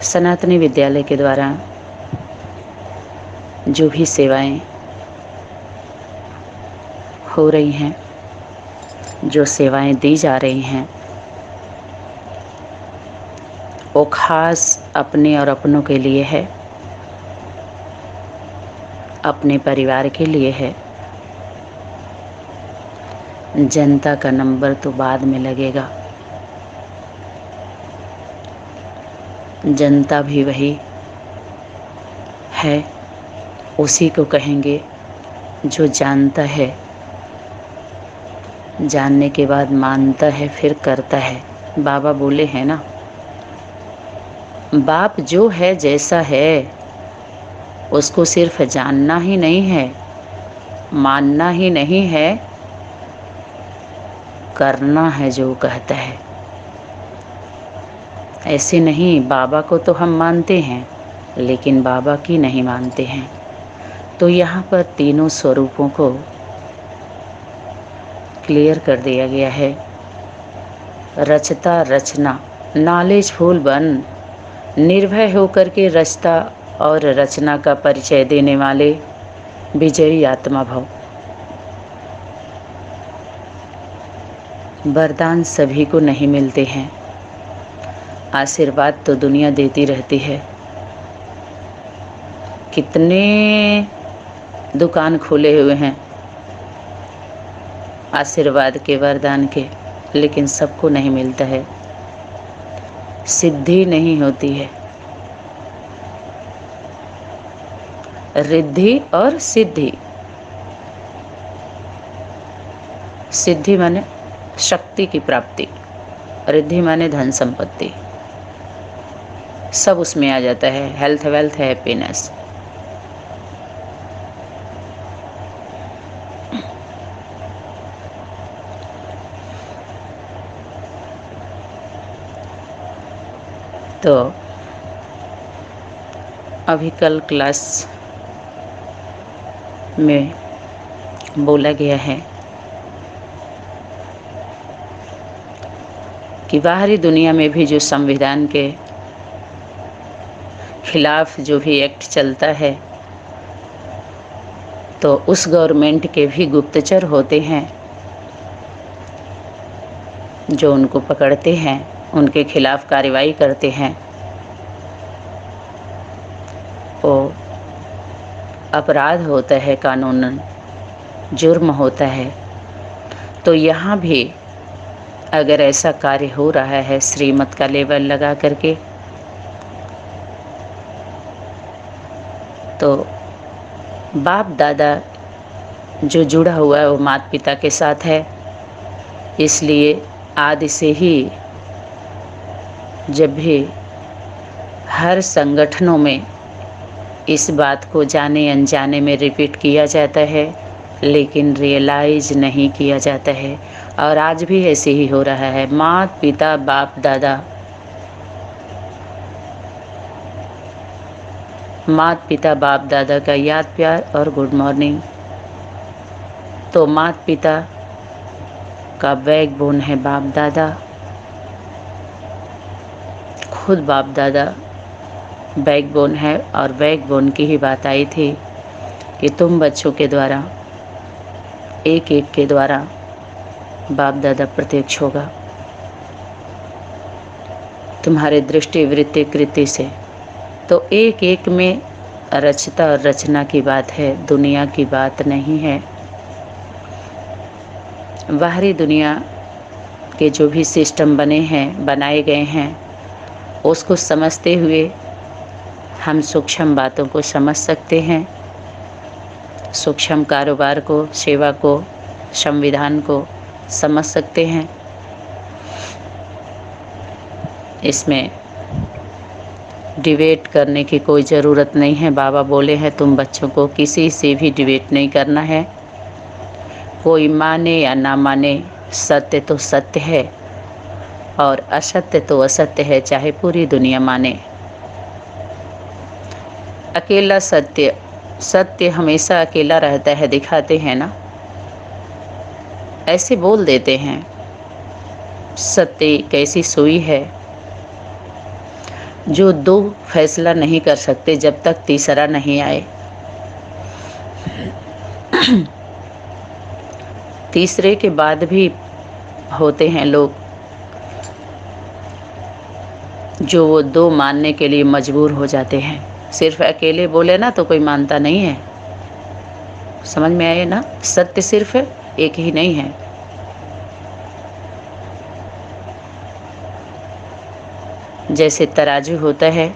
सनातनी विद्यालय के द्वारा जो भी सेवाएं हो रही हैं, जो सेवाएं दी जा रही हैं, वो खास अपने और अपनों के लिए है, अपने परिवार के लिए है। जनता का नंबर तो बाद में लगेगा। जनता भी वही है, उसी को कहेंगे जो जानता है, जानने के बाद मानता है, फिर करता है। बाबा बोले हैं ना, बाप जो है जैसा है उसको सिर्फ जानना ही नहीं है, मानना ही नहीं है, करना है जो कहता है। ऐसे नहीं, बाबा को तो हम मानते हैं लेकिन बाबा की नहीं मानते हैं। तो यहाँ पर तीनों स्वरूपों को क्लियर कर दिया गया है। रचता रचना, नॉलेजफुल बन, निर्भय होकर के रचता और रचना का परिचय देने वाले विजयी आत्मा भव। वरदान सभी को नहीं मिलते हैं, आशीर्वाद तो दुनिया देती रहती है। कितने दुकान खोले हुए हैं आशीर्वाद के, वरदान के, लेकिन सबको नहीं मिलता है, सिद्धि नहीं होती है। रिद्धि और सिद्धि, सिद्धि माने शक्ति की प्राप्ति, रिद्धि माने धन संपत्ति, सब उसमें आ जाता है। Health, wealth, happiness. तो अभी कल क्लास में बोला गया है कि बाहरी दुनिया में भी जो संविधान के खिलाफ जो भी एक्ट चलता है, तो उस गवर्नमेंट के भी गुप्तचर होते हैं जो उनको पकड़ते हैं, उनके खिलाफ कार्रवाई करते हैं। वो अपराध होता है, कानूनन जुर्म होता है। तो यहाँ भी अगर ऐसा कार्य हो रहा है श्रीमत का लेबल लगा करके, तो बाप दादा जो जुड़ा हुआ है वो माता पिता के साथ है। इसलिए आदि से ही जब भी हर संगठनों में इस बात को जाने अनजाने में रिपीट किया जाता है, लेकिन रियलाइज नहीं किया जाता है। और आज भी ऐसे ही हो रहा है। माता पिता बाप दादा, माता पिता बाप दादा का याद प्यार और गुड मॉर्निंग। तो माता पिता का बैकबोन है बाप दादा, खुद बाप दादा बैकबोन है। और बैकबोन की ही बात आई थी कि तुम बच्चों के द्वारा, एक एक के द्वारा बाप दादा प्रत्यक्ष होगा, तुम्हारे दृष्टि वृत्ति कृति से। तो एक एक में रचता और रचना की बात है, दुनिया की बात नहीं है। बाहरी दुनिया के जो भी सिस्टम बने हैं, बनाए गए हैं, उसको समझते हुए हम सूक्ष्म बातों को समझ सकते हैं। सूक्ष्म कारोबार को, सेवा को, संविधान को समझ सकते हैं। इसमें डिबेट करने की कोई ज़रूरत नहीं है। बाबा बोले हैं तुम बच्चों को किसी से भी डिबेट नहीं करना है। कोई माने या ना माने, सत्य तो सत्य है और असत्य तो असत्य है, चाहे पूरी दुनिया माने। अकेला सत्य, सत्य हमेशा अकेला रहता है, दिखाते हैं ना, ऐसे बोल देते हैं। सत्य कैसी सुई है, जो दो फैसला नहीं कर सकते जब तक तीसरा नहीं आए। तीसरे के बाद भी होते हैं लोग जो वो दो मानने के लिए मजबूर हो जाते हैं। सिर्फ अकेले बोले ना तो कोई मानता नहीं है। समझ में आए ना, सत्य सिर्फ एक ही नहीं है। जैसे तराजू होता है,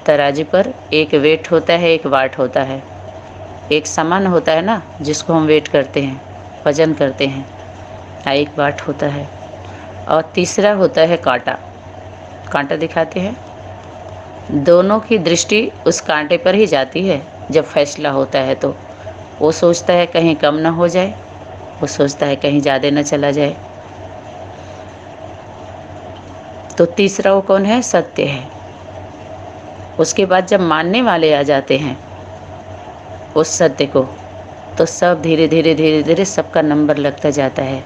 तराजू पर एक वेट होता है, एक वाट होता है। एक सामान होता है ना जिसको हम वेट करते हैं, वजन करते हैं, एक वाट होता है। और तीसरा होता है कांटा, कांटा दिखाते हैं। दोनों की दृष्टि उस कांटे पर ही जाती है। जब फैसला होता है तो वो सोचता है कहीं कम ना हो जाए, वो सोचता है कहीं ज़्यादा न चला जाए। तो तीसरा वो कौन है? सत्य है। उसके बाद जब मानने वाले आ जाते हैं उस सत्य को, तो सब धीरे धीरे धीरे धीरे सबका नंबर लगता जाता है।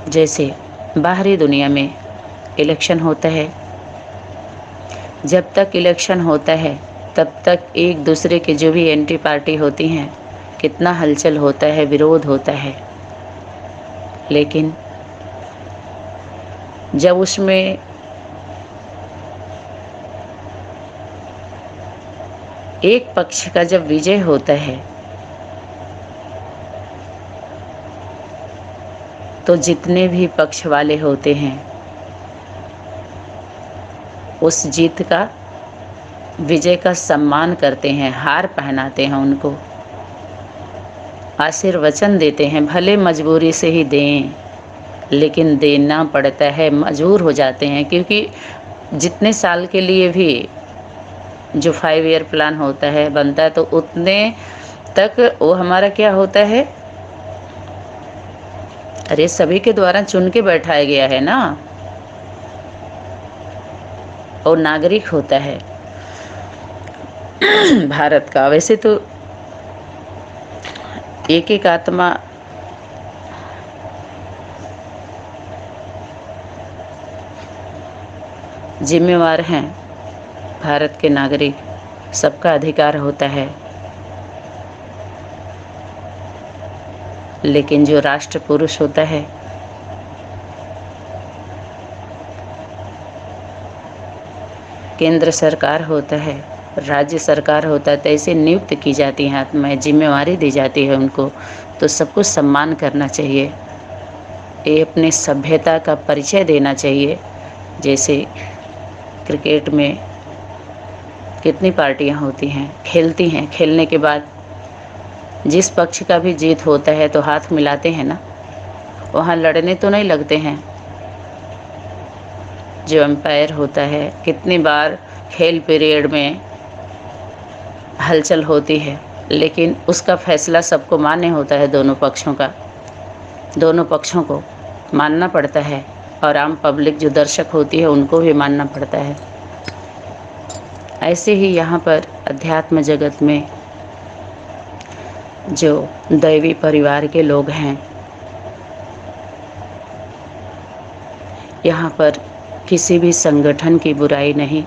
जैसे बाहरी दुनिया में इलेक्शन होता है, जब तक इलेक्शन होता है तब तक एक दूसरे के जो भी एंटी पार्टी होती हैं, कितना हलचल होता है, विरोध होता है। लेकिन जब उसमें एक पक्ष का जब विजय होता है तो जितने भी पक्ष वाले होते हैं उस जीत का, विजय का सम्मान करते हैं, हार पहनाते हैं उनको, आशीर्वचन देते हैं। भले मजबूरी से ही दें, लेकिन देना पड़ता है, मजबूर हो जाते हैं। क्योंकि जितने साल के लिए भी जो 5 ईयर प्लान होता है, बनता है, तो उतने तक वो हमारा क्या होता है, अरे सभी के द्वारा चुन के बैठाया गया है ना, और नागरिक होता है भारत का। वैसे तो एक एक आत्मा जिम्मेवार हैं, भारत के नागरिक, सबका अधिकार होता है। लेकिन जो राष्ट्र पुरुष होता है, केंद्र सरकार होता है, राज्य सरकार होता है, तो ऐसे नियुक्त की जाती हैं आत्माएं, जिम्मेवारी दी जाती है उनको, तो सबको सम्मान करना चाहिए। ये अपने सभ्यता का परिचय देना चाहिए। जैसे क्रिकेट में कितनी पार्टियां होती हैं, खेलती हैं, खेलने के बाद जिस पक्ष का भी जीत होता है तो हाथ मिलाते हैं ना, वहाँ लड़ने तो नहीं लगते हैं। जो एम्पायर होता है, कितनी बार खेल पीरियड में हलचल होती है, लेकिन उसका फैसला सबको मान्य होता है। दोनों पक्षों का, दोनों पक्षों को मानना पड़ता है, और आम पब्लिक जो दर्शक होती है उनको भी मानना पड़ता है। ऐसे ही यहाँ पर अध्यात्म जगत में जो दैवी परिवार के लोग हैं, यहाँ पर किसी भी संगठन की बुराई नहीं,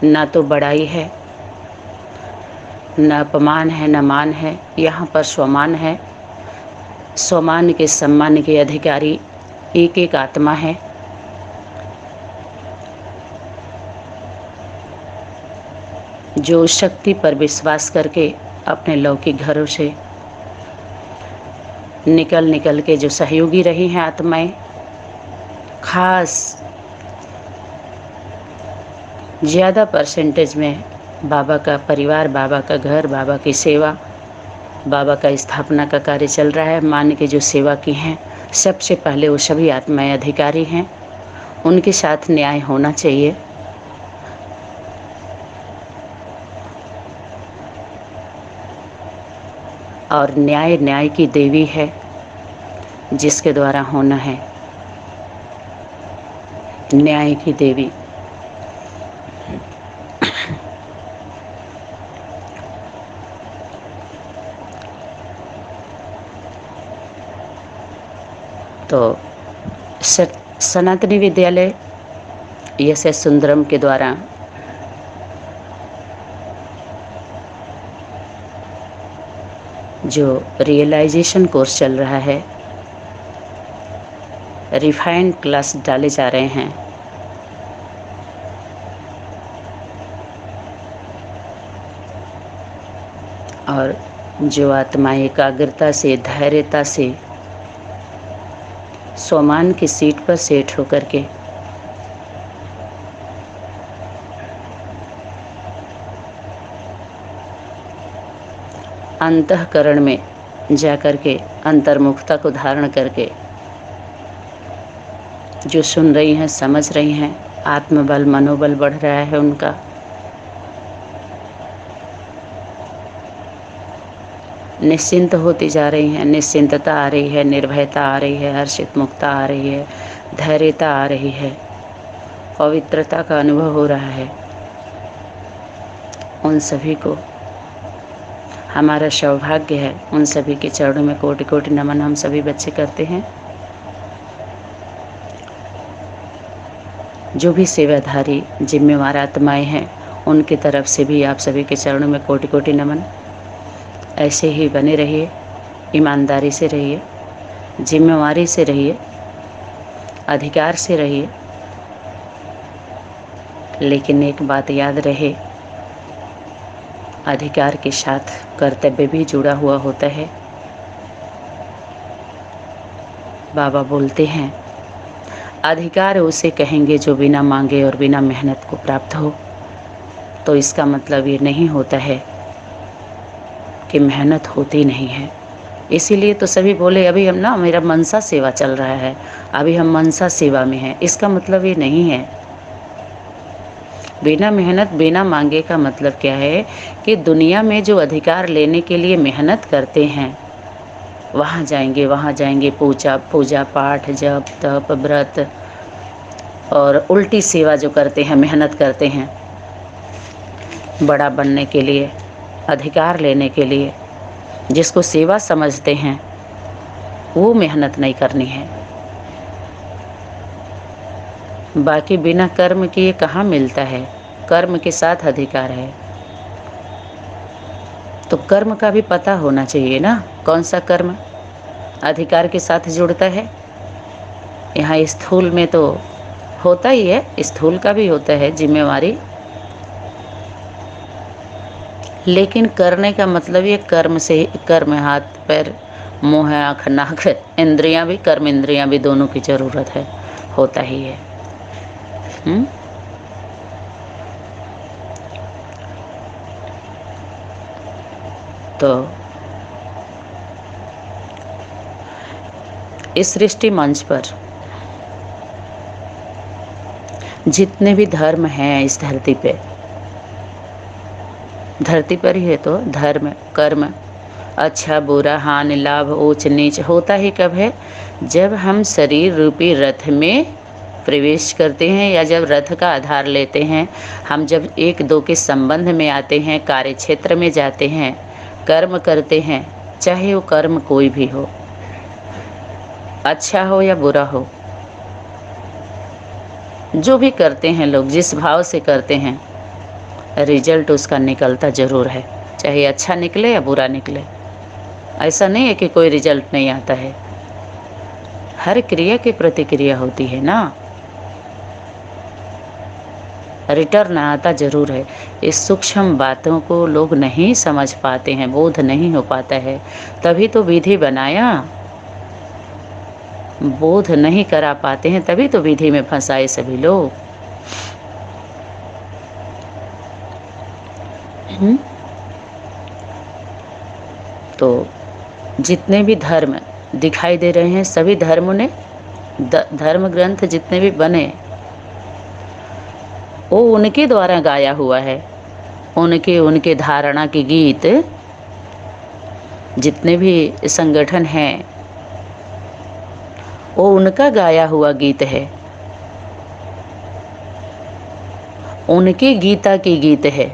ना तो बड़ाई है, न अपमान है, न मान है। यहाँ पर स्वमान है। स्वमान के सम्मान के अधिकारी एक एक आत्मा है। जो शक्ति पर विश्वास करके अपने लौकिक घरों से निकल के जो सहयोगी रही हैं आत्माएं, खास ज़्यादा परसेंटेज में बाबा का परिवार, बाबा का घर, बाबा की सेवा, बाबा का स्थापना का कार्य चल रहा है। मान के जो सेवा की हैं, सबसे पहले वो सभी आत्माएं अधिकारी हैं। उनके साथ न्याय होना चाहिए। और न्याय न्याय की देवी है, जिसके द्वारा होना है। न्याय की देवी। तो सनातनी विद्यालय यश सुंदरम के द्वारा जो रियलाइजेशन कोर्स चल रहा है, रिफाइंड क्लास डाले जा रहे हैं। और जो आत्माएं एकाग्रता से, धैर्यता से स्वमान की सीट पर सेट होकर के अंतःकरण में जाकर के अंतर्मुखता को धारण करके जो सुन रही हैं, समझ रही हैं, आत्मबल, मनोबल बढ़ रहा है उनका। निश्चिंत होती जा रही हैं, निश्चिंतता आ रही है, निर्भयता आ रही है, हर्षित मुक्ता आ रही है, धैर्यता आ रही है, पवित्रता का अनुभव हो रहा है। उन सभी को हमारा सौभाग्य है, उन सभी के चरणों में कोटि कोटि नमन हम सभी बच्चे करते हैं। जो भी सेवाधारी जिम्मेवार आत्माएं हैं, उनकी तरफ से भी आप सभी के चरणों में कोटि कोटि नमन। ऐसे ही बने रहिए, ईमानदारी से रहिए, जिम्मेवारी से रहिए, अधिकार से रहिए। लेकिन एक बात याद रहे, अधिकार के साथ कर्तव्य भी जुड़ा हुआ होता है। बाबा बोलते हैं, अधिकार उसे कहेंगे जो बिना मांगे और बिना मेहनत को प्राप्त हो। तो इसका मतलब ये नहीं होता है कि मेहनत होती नहीं है। इसीलिए तो सभी बोले अभी हम ना, मेरा मनसा सेवा चल रहा है, अभी हम मनसा सेवा में हैं। इसका मतलब ये नहीं है। बिना मेहनत, बिना मांगे का मतलब क्या है कि दुनिया में जो अधिकार लेने के लिए मेहनत करते हैं, वहाँ जाएंगे, पूजा पाठ, जप तप व्रत और उल्टी सेवा जो करते हैं, मेहनत करते हैं बड़ा बनने के लिए, अधिकार लेने के लिए, जिसको सेवा समझते हैं, वो मेहनत नहीं करनी है। बाकी बिना कर्म किए कहाँ मिलता है? कर्म के साथ अधिकार है। तो कर्म का भी पता होना चाहिए ना, कौन सा कर्म अधिकार के साथ जुड़ता है। यहाँ स्थूल में तो होता ही है, स्थूल का भी होता है जिम्मेवारी, लेकिन करने का मतलब ये कर्म से, कर्म हाथ पैर मुँह आँख नाक इंद्रियां भी, कर्म इंद्रियां भी, दोनों की ज़रूरत है, होता ही है। तो इस सृष्टि मंच पर जितने भी धर्म हैं इस धरती पे, धरती पर ही है, तो धर्म, कर्म, अच्छा बुरा, हानि लाभ, ऊंच नीच होता ही कब है? जब हम शरीर रूपी रथ में प्रवेश करते हैं, या जब रथ का आधार लेते हैं, हम जब एक दो के संबंध में आते हैं, कार्य क्षेत्र में जाते हैं, कर्म करते हैं, चाहे वो कर्म कोई भी हो, अच्छा हो या बुरा हो, जो भी करते हैं लोग, जिस भाव से करते हैं, रिजल्ट उसका निकलता ज़रूर है, चाहे अच्छा निकले या बुरा निकले। ऐसा नहीं है कि कोई रिजल्ट नहीं आता है। हर क्रिया की प्रतिक्रिया होती है ना, रिटर्न आता ज़रूर है। इस सूक्ष्म बातों को लोग नहीं समझ पाते हैं, बोध नहीं हो पाता है, तभी तो विधि बनाया। बोध नहीं करा पाते हैं, तभी तो विधि में फंसाए सभी लोग। तो जितने भी धर्म दिखाई दे रहे हैं, सभी धर्मों ने, धर्म ग्रंथ जितने भी बने, वो उनके द्वारा गाया हुआ है। उनके धारणा के गीत, जितने भी संगठन हैं, वो उनका गाया हुआ गीत है, उनकी गीता की गीत है।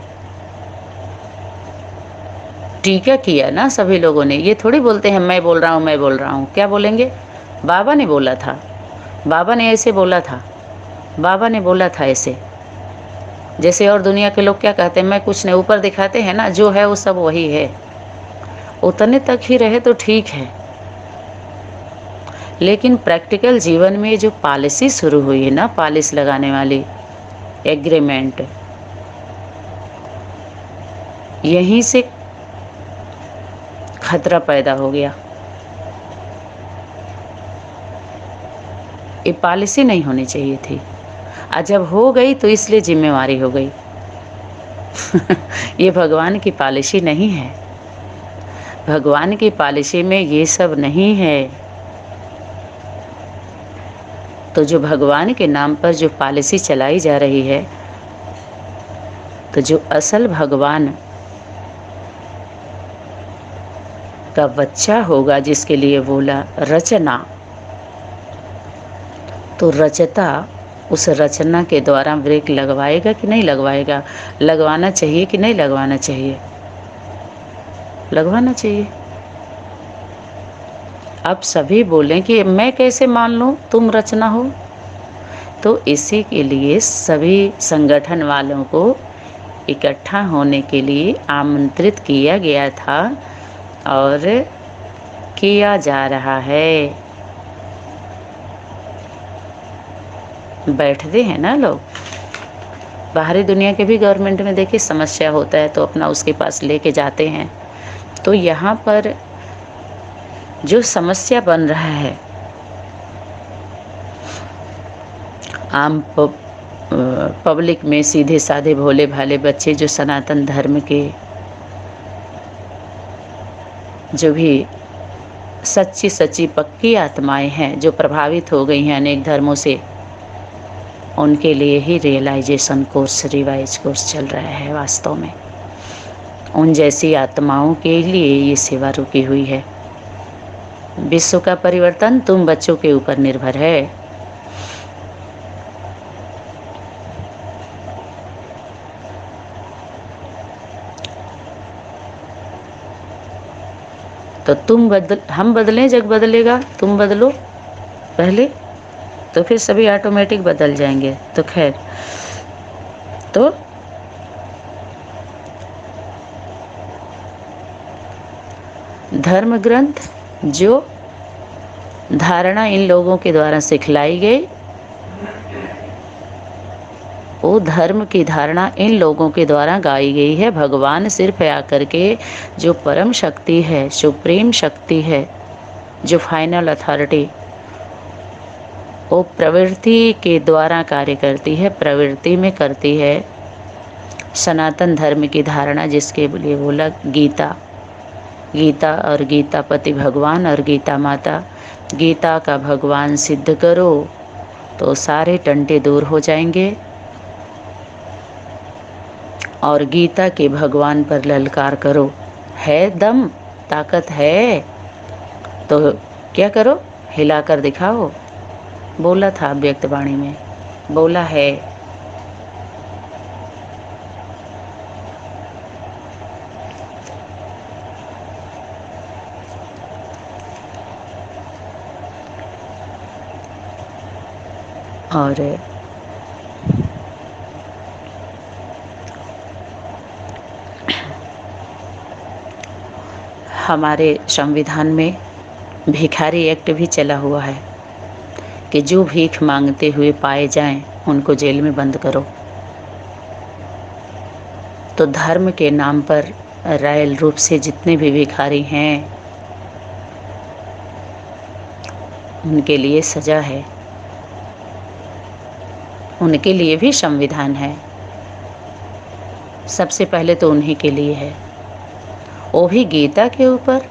टीका किया ना सभी लोगों ने। ये थोड़ी बोलते हैं मैं बोल रहा हूँ। क्या बोलेंगे? बाबा ने बोला था, बाबा ने ऐसे बोला था, बाबा ने बोला था ऐसे। जैसे और दुनिया के लोग क्या कहते हैं, मैं कुछ नहीं, ऊपर दिखाते हैं ना, जो है वो सब वही है। उतने तक ही रहे तो ठीक है, लेकिन प्रैक्टिकल जीवन में जो पॉलिसी शुरू हुई है ना, पॉलिश लगाने वाली एग्रीमेंट, यहीं से खतरा पैदा हो गया। ये पॉलिसी नहीं होनी चाहिए थी, और जब हो गई तो इसलिए जिम्मेवारी हो गई। ये भगवान की पॉलिसी नहीं है। भगवान की पॉलिसी में ये सब नहीं है। तो जो भगवान के नाम पर जो पॉलिसी चलाई जा रही है, तो जो असल भगवान का बच्चा होगा, जिसके लिए बोला रचना, तो रचता उस रचना के द्वारा ब्रेक लगवाएगा कि नहीं लगवाएगा? लगवाना चाहिए कि नहीं लगवाना चाहिए? लगवाना चाहिए। अब सभी बोलें कि मैं कैसे मान लूँ तुम रचना हो? तो इसी के लिए सभी संगठन वालों को इकट्ठा होने के लिए आमंत्रित किया गया था और किया जा रहा है। बैठते हैं ना लोग, बाहरी दुनिया के भी गवर्नमेंट में देखिए समस्या होता है तो अपना उसके पास लेके जाते हैं। तो यहाँ पर जो समस्या बन रहा है, आम पब्लिक में सीधे साधे भोले भाले बच्चे जो सनातन धर्म के जो भी सच्ची सच्ची पक्की आत्माएं हैं, जो प्रभावित हो गई हैं अनेक धर्मों से, उनके लिए ही रियलाइजेशन कोर्स, रिवाइज कोर्स चल रहा है। वास्तव में उन जैसी आत्माओं के लिए ये सेवा रुकी हुई है। विश्व का परिवर्तन तुम बच्चों के ऊपर निर्भर है। तो हम बदलें, जग बदलेगा। तुम बदलो पहले, तो फिर सभी ऑटोमेटिक बदल जाएंगे। तो खैर, तो धर्म ग्रंथ जो धारणा इन लोगों के द्वारा सिखलाई गई, वो धर्म की धारणा इन लोगों के द्वारा गाई गई है। भगवान सिर्फ आकर के जो परम शक्ति है, सुप्रीम शक्ति है, जो फाइनल अथॉरिटी, वो प्रवृत्ति के द्वारा कार्य करती है, प्रवृत्ति में करती है। सनातन धर्म की धारणा जिसके लिए बोला गीता, गीता और गीतापति भगवान और गीता माता, गीता का भगवान सिद्ध करो तो सारे टंटे दूर हो जाएंगे। और गीता के भगवान पर ललकार करो, है दम, ताकत है तो क्या करो, हिलाकर दिखाओ। बोला था व्यक्त वाणी में, बोला है। और हमारे संविधान में भिखारी एक्ट भी चला हुआ है कि जो भीख मांगते हुए पाए जाएं उनको जेल में बंद करो। तो धर्म के नाम पर रायल रूप से जितने भी भिखारी हैं उनके लिए सजा है, उनके लिए भी संविधान है। सबसे पहले तो उन्हीं के लिए है, वो भी गीता के ऊपर।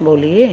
बोलिए।